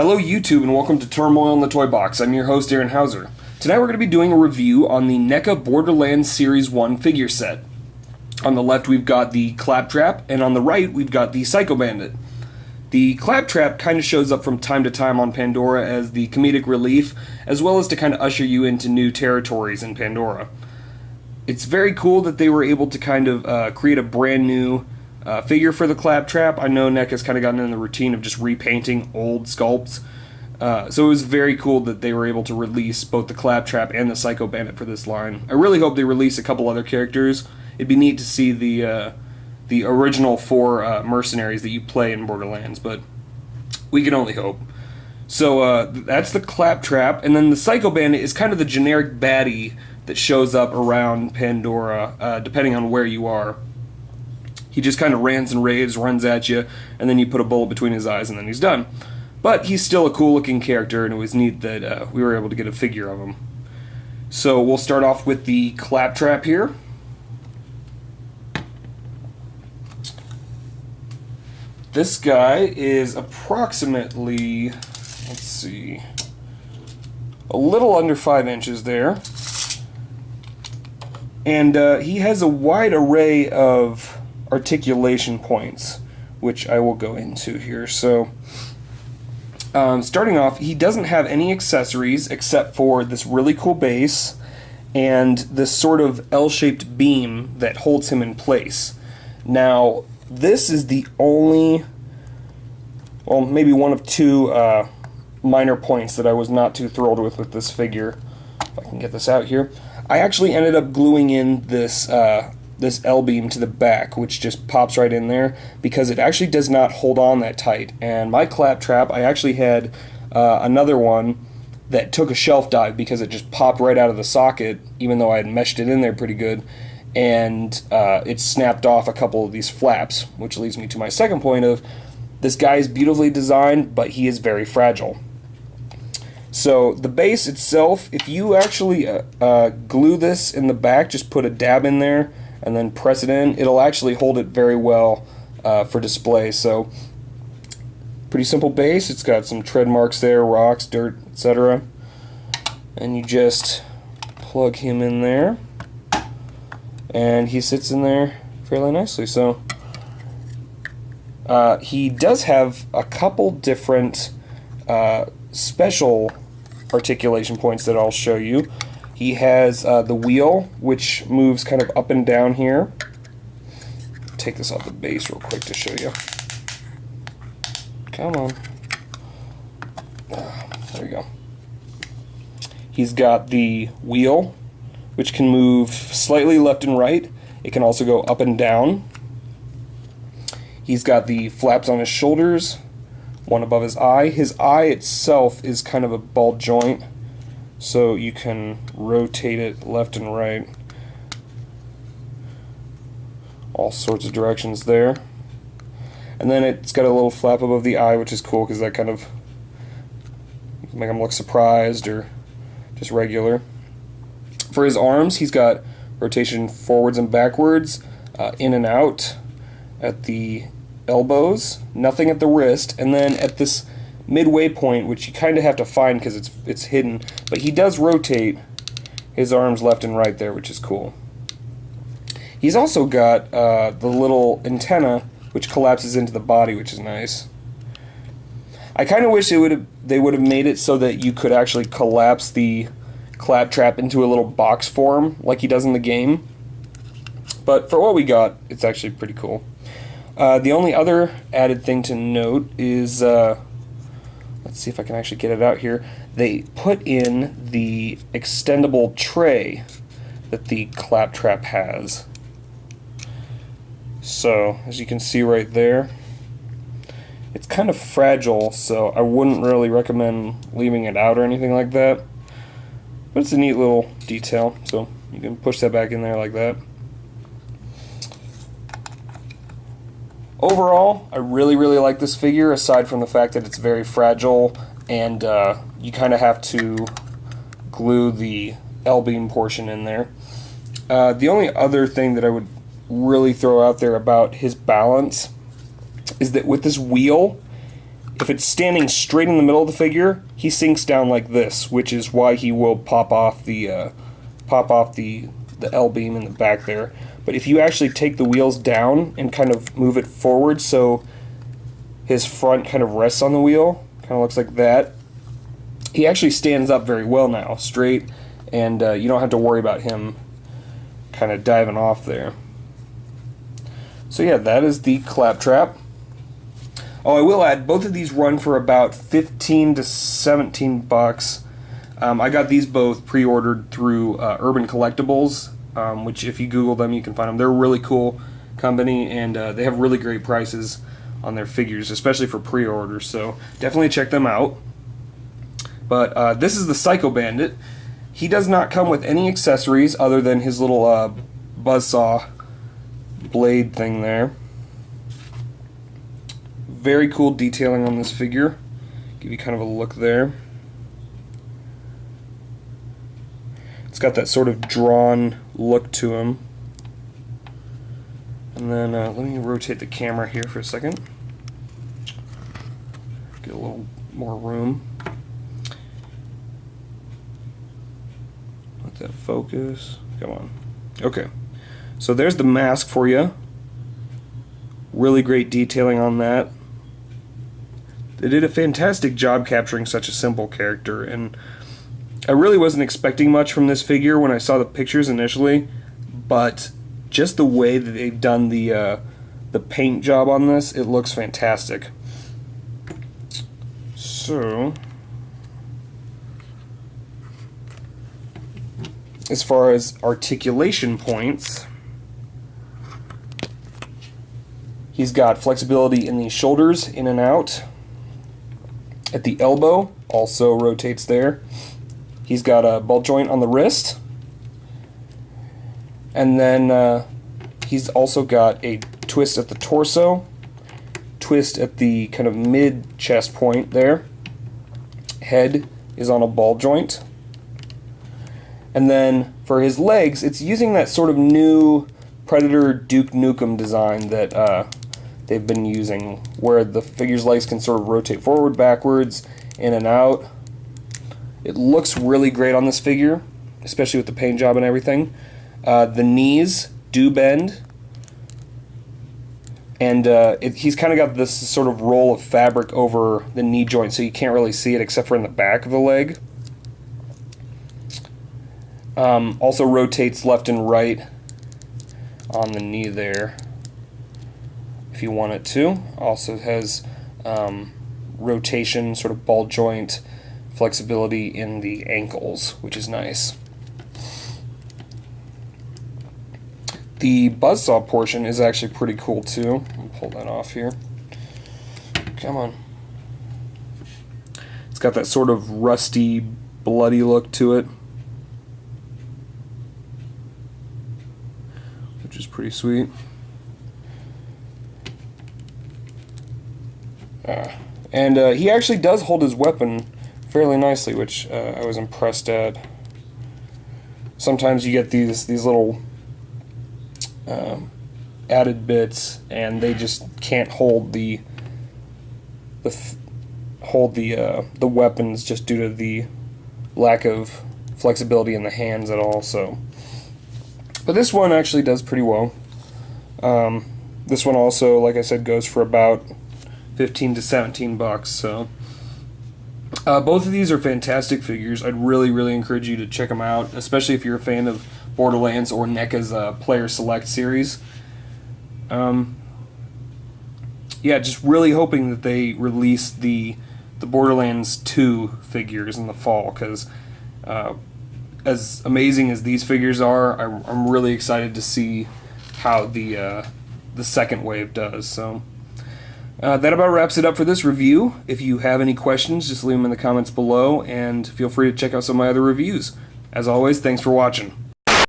Hello YouTube and welcome to Turmoil in the Toybox. I'm your host Aaron Hauser. Tonight we're going to be doing a review on the NECA Borderland Series 1 figure set. On the left we've got the Claptrap, and on the right we've got the Psycho Bandit. The Claptrap kind of shows up from time to time on Pandora as the comedic relief, as well as to kind of usher you into new territories in Pandora. It's very cool that they were able to kind of create a brand new figure for the Claptrap. I know NECA's kind of gotten in the routine of just repainting old sculpts. So it was very cool that they were able to release both the Claptrap and the Psycho Bandit for this line. I really hope they release a couple other characters. It'd be neat to see the original four mercenaries that you play in Borderlands, but we can only hope. So that's the Claptrap, and then the Psycho Bandit is kind of the generic baddie that shows up around Pandora, depending on where you are. He just kind of rants and raves, runs at you, and then you put a bullet between his eyes, and then he's done. But he's still a cool-looking character, and it was neat that we were able to get a figure of him. So we'll start off with the Claptrap here. This guy is approximately, let's see, a little under 5 inches there. And he has a wide array of articulation points, which I will go into here. So, starting off, he doesn't have any accessories except for this really cool base and this sort of L-shaped beam that holds him in place. Now, this is the only, well, maybe one of two minor points that I was not too thrilled with this figure. If I can get this out here. I actually ended up gluing in this this L-beam to the back, which just pops right in there, because it actually does not hold on that tight. And my Claptrap, I actually had another one that took a shelf dive because it just popped right out of the socket, even though I had meshed it in there pretty good, and it snapped off a couple of these flaps, which leads me to my second point of, this guy is beautifully designed, but he is very fragile. So the base itself, if you actually glue this in the back, just put a dab in there and then press it in, it'll actually hold it very well for display. So pretty simple base. It's got some tread marks there, rocks, dirt, etc. And you just plug him in there, and he sits in there fairly nicely. So he does have a couple different special articulation points that I'll show you. He has the wheel, which moves kind of up and down here. Take this off the base real quick to show you. Come on. There we go. He's got the wheel, which can move slightly left and right. It can also go up and down. He's got the flaps on his shoulders, one above his eye. His eye itself is kind of a ball joint, so you can rotate it left and right, all sorts of directions there. And then it's got a little flap above the eye, which is cool because that kind of make him look surprised or just regular. For his arms, he's got rotation forwards and backwards, in and out at the elbows, nothing at the wrist, and then at this midway point, which you kind of have to find because it's hidden, but he does rotate his arms left and right there, which is cool. He's also got the little antenna which collapses into the body, which is nice. I kind of wish they would have made it so that you could actually collapse the Claptrap into a little box form like he does in the game, but for what we got, it's actually pretty cool. The only other added thing to note is, let's see if I can actually get it out here, they put in the extendable tray that the Claptrap has. So, as you can see right there, it's kind of fragile, so I wouldn't really recommend leaving it out or anything like that. But it's a neat little detail, so you can push that back in there like that. Overall, I really like this figure, aside from the fact that it's very fragile and you kind of have to glue the L-beam portion in there. The only other thing that I would really throw out there about his balance is that with this wheel, if it's standing straight in the middle of the figure, he sinks down like this, which is why he will pop off the L beam in the back there. But if you actually take the wheels down and kind of move it forward so his front kind of rests on the wheel, kind of looks like that, he actually stands up very well now, straight, and you don't have to worry about him kind of diving off there. So yeah, that is the Claptrap. Oh, I will add, both of these run for about 15 to 17 bucks. I got these both pre-ordered through Urban Collectibles, which if you Google them, you can find them. They're a really cool company, and they have really great prices on their figures, especially for pre-orders, so definitely check them out. But this is the Psycho Bandit. He does not come with any accessories other than his little buzzsaw blade thing there. Very cool detailing on this figure. Give you kind of a look there. It's got that sort of drawn look to him. And then let me rotate the camera here for a second. Get a little more room. Let that focus. Come on. Okay. So there's the mask for you. Really great detailing on that. They did a fantastic job capturing such a simple character, and I really wasn't expecting much from this figure when I saw the pictures initially, but just the way that they've done the paint job on this, it looks fantastic. So, as far as articulation points, he's got flexibility in the shoulders, in and out. At the elbow, also rotates there. He's got a ball joint on the wrist. And then he's also got a twist at the torso, twist at the kind of mid-chest point there. Head is on a ball joint. And then for his legs, it's using that sort of new Predator Duke Nukem design that they've been using, where the figure's legs can sort of rotate forward, backwards, in and out. It looks really great on this figure, especially with the paint job and everything. The knees do bend, and he's kind of got this sort of roll of fabric over the knee joint, so you can't really see it except for in the back of the leg. Also rotates left and right on the knee there if you want it to. Also has rotation, sort of ball joint flexibility in the ankles, which is nice. The buzzsaw portion is actually pretty cool too. I'll pull that off here. Come on. It's got that sort of rusty, bloody look to it, which is pretty sweet. And he actually does hold his weapon fairly nicely, which I was impressed at. Sometimes you get these little added bits, and they just can't hold the weapons just due to the lack of flexibility in the hands at all. So, but this one actually does pretty well. This one also, like I said, goes for about 15 to 17 bucks. So both of these are fantastic figures. I'd really encourage you to check them out, especially if you're a fan of Borderlands or NECA's Player Select series. Yeah, just really hoping that they release the Borderlands 2 figures in the fall, because as amazing as these figures are, I'm really excited to see how the second wave does. So that about wraps it up for this review. If you have any questions, just leave them in the comments below, and feel free to check out some of my other reviews. As always, thanks for watching.